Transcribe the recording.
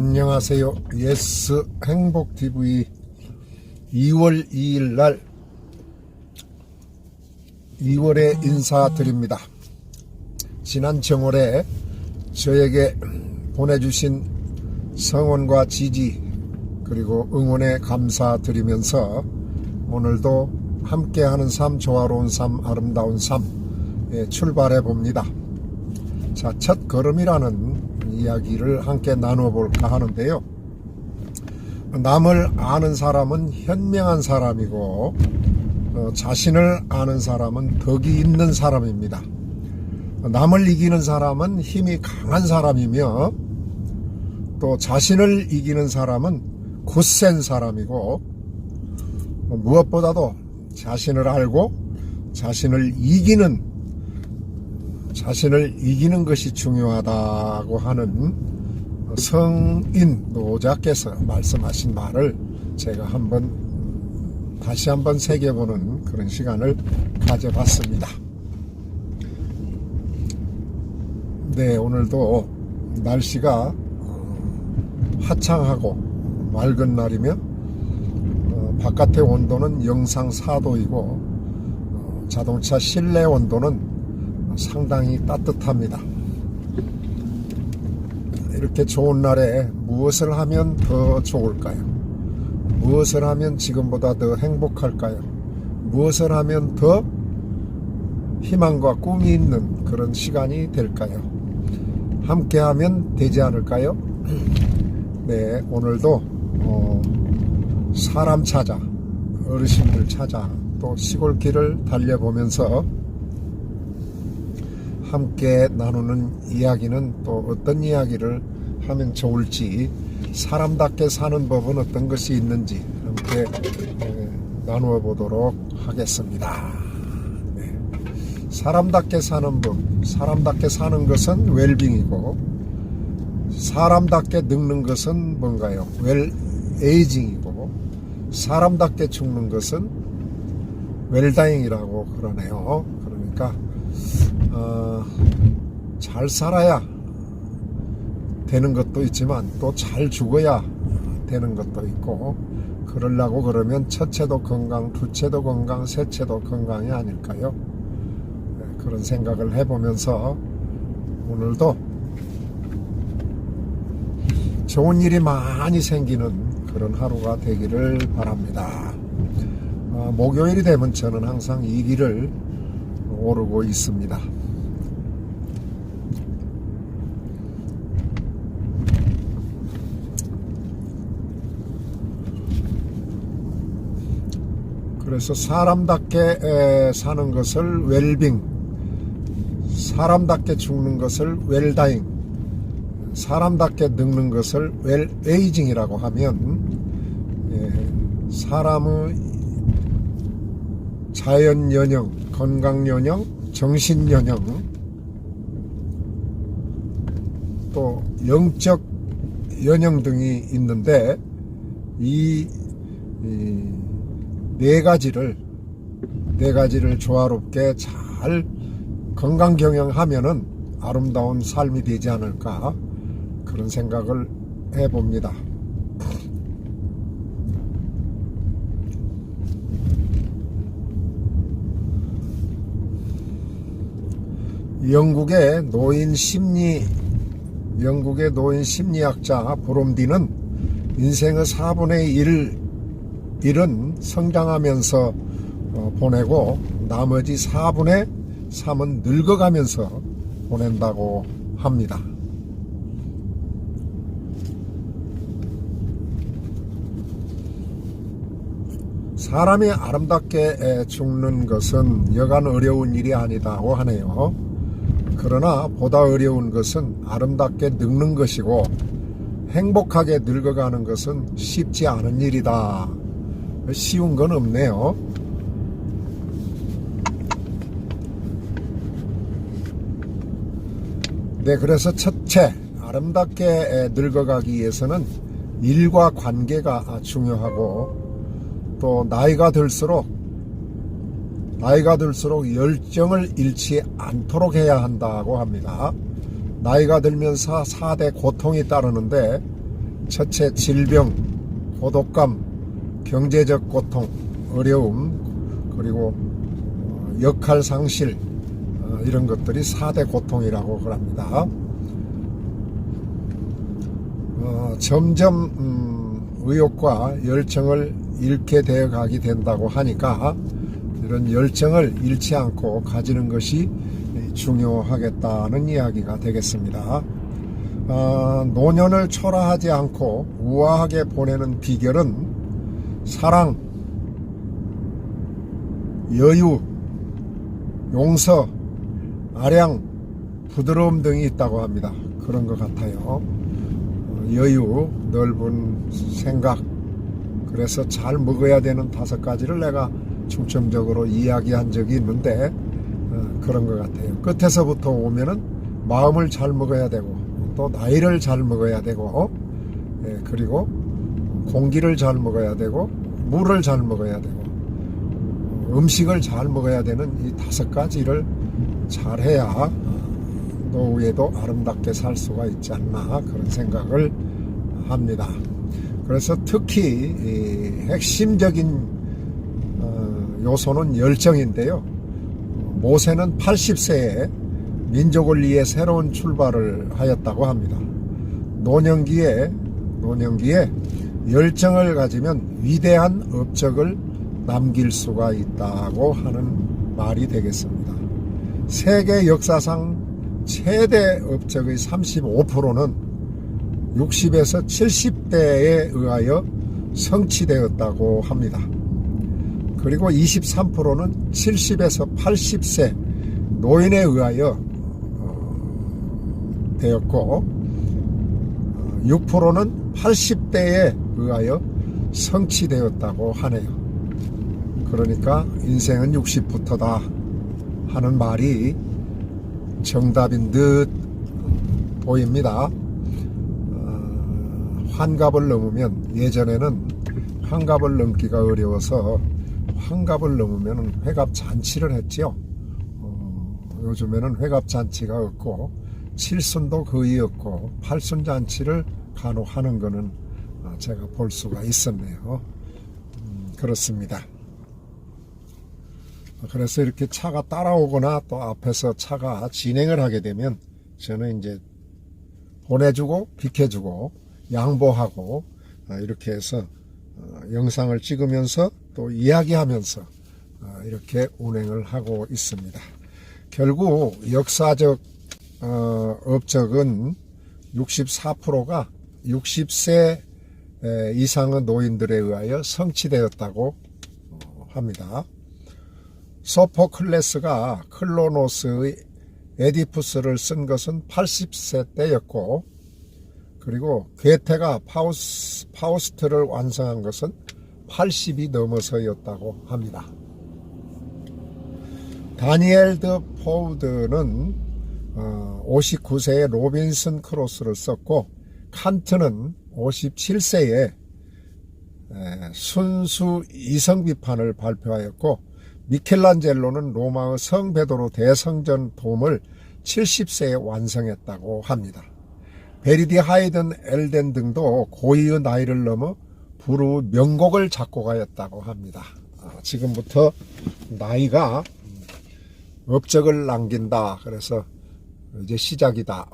안녕하세요. 예스 행복TV 2월 2일 날 2월에 인사드립니다. 지난 정월에 저에게 보내주신 성원과 지지 그리고 응원에 감사드리면서 오늘도 함께하는 삶, 조화로운 삶, 아름다운 삶에 출발해 봅니다. 자, 첫 걸음이라는 이야기를 함께 나눠볼까 하는데요. 남을 아는 사람은 현명한 사람이고 자신을 아는 사람은 덕이 있는 사람입니다. 남을 이기는 사람은 힘이 강한 사람이며 또 자신을 이기는 사람은 굳센 사람이고 무엇보다도 자신을 알고 자신을 이기는 것이 중요하다고 하는 성인 노자께서 말씀하신 말을 제가 다시 한번 새겨보는 그런 시간을 가져봤습니다. 네, 오늘도 날씨가 화창하고 맑은 날이며 바깥의 온도는 영상 4도이고 자동차 실내 온도는 상당히 따뜻합니다. 이렇게 좋은 날에 무엇을 하면 더 좋을까요? 무엇을 하면 지금보다 더 행복할까요? 무엇을 하면 더 희망과 꿈이 있는 그런 시간이 될까요? 함께하면 되지 않을까요? 네, 오늘도 사람 찾아, 어르신들 찾아 또 시골길을 달려보면서 함께 나누는 이야기는 또 어떤 이야기를 하면 좋을지, 사람답게 사는 법은 어떤 것이 있는지 함께 나누어 보도록 하겠습니다. 네. 사람답게 사는 법, 사람답게 사는 것은 웰빙이고 사람답게 늙는 것은 뭔가요? 웰에이징이고 사람답게 죽는 것은 웰다잉이라고 그러네요. 그러니까 잘 살아야 되는 것도 있지만 또 잘 죽어야 되는 것도 있고, 그러려고 그러면 첫째도 건강, 둘째도 건강, 셋째도 건강이 아닐까요? 네, 그런 생각을 해보면서 오늘도 좋은 일이 많이 생기는 그런 하루가 되기를 바랍니다. 목요일이 되면 저는 항상 이 길을 오르고 있습니다. 그래서 사람답게 사는 것을 웰빙, 사람답게 죽는 것을 웰다잉, 사람답게 늙는 것을 웰에이징이라고 하면 사람의 자연 연령, 건강 연령, 정신 연령, 또 영적 연령 등이 있는데 이 네 가지를 조화롭게 잘 건강 경영하면은 아름다운 삶이 되지 않을까, 그런 생각을 해봅니다. 영국의 노인 심리학자 브롬디는 인생의 4분의 1은 성장하면서 보내고 나머지 4분의 3은 늙어가면서 보낸다고 합니다. 사람이 아름답게 죽는 것은 여간 어려운 일이 아니다고 하네요. 그러나 보다 어려운 것은 아름답게 늙는 것이고 행복하게 늙어가는 것은 쉽지 않은 일이다. 쉬운 건 없네요. 네, 그래서 첫째, 아름답게 늙어가기 위해서는 일과 관계가 중요하고 또 나이가 들수록 열정을 잃지 않도록 해야 한다고 합니다. 나이가 들면서 4대 고통이 따르는데 첫째 질병, 고독감, 경제적 고통, 어려움, 그리고 역할 상실, 이런 것들이 4대 고통이라고 합니다. 점점 의욕과 열정을 잃게 되어 가게 된다고 하니까 이런 열정을 잃지 않고 가지는 것이 중요하겠다는 이야기가 되겠습니다. 노년을 초라하지 않고 우아하게 보내는 비결은 사랑, 여유, 용서, 아량, 부드러움 등이 있다고 합니다. 그런 것 같아요. 여유, 넓은 생각, 그래서 잘 먹어야 되는 5가지를 내가 중점적으로 이야기한 적이 있는데 그런 것 같아요. 끝에서부터 오면은 마음을 잘 먹어야 되고 또 나이를 잘 먹어야 되고 그리고 공기를 잘 먹어야 되고 물을 잘 먹어야 되고 음식을 잘 먹어야 되는 이 5가지를 잘 해야 노후에도 아름답게 살 수가 있지 않나 그런 생각을 합니다. 그래서 특히 핵심적인 요소는 열정인데요. 모세는 80세에 민족을 위해 새로운 출발을 하였다고 합니다. 노년기에 열정을 가지면 위대한 업적을 남길 수가 있다고 하는 말이 되겠습니다. 세계 역사상 최대 업적의 35%는 60에서 70대에 의하여 성취되었다고 합니다. 그리고 23%는 70에서 80세 노인에 의하여 되었고 6%는 80대에 의하여 성취되었다고 하네요. 그러니까 인생은 60부터다 하는 말이 정답인 듯 보입니다. 환갑을 넘으면 예전에는 환갑을 넘기가 어려워서 환갑을 넘으면 회갑잔치를 했지요. 요즘에는 회갑잔치가 없고 칠순도 거의 없고 팔순잔치를 간혹 하는 거는 제가 볼 수가 있었네요. 그렇습니다. 그래서 이렇게 차가 따라오거나 또 앞에서 차가 진행을 하게 되면 저는 이제 보내주고 비켜주고 양보하고 이렇게 해서 영상을 찍으면서 또 이야기하면서 이렇게 운행을 하고 있습니다. 결국 역사적 업적은 64%가 60세 이상의 노인들에 의하여 성취되었다고 합니다. 소포클레스가 클로노스의 에디푸스를 쓴 것은 80세 때였고 그리고 괴테가 파우스트를 완성한 것은 80이 넘어서였다고 합니다. 다니엘 드 포우드는 59세에 로빈슨 크로스를 썼고 칸트는 57세에 순수 이성비판을 발표하였고 미켈란젤로는 로마의 성 베드로 대성전 돔을 70세에 완성했다고 합니다. 베리디 하이든 엘덴 등도 고의의 나이를 넘어 부르 명곡을 작곡하였다고 합니다. 지금부터 나이가 업적을 남긴다. 그래서 이제 시작이다.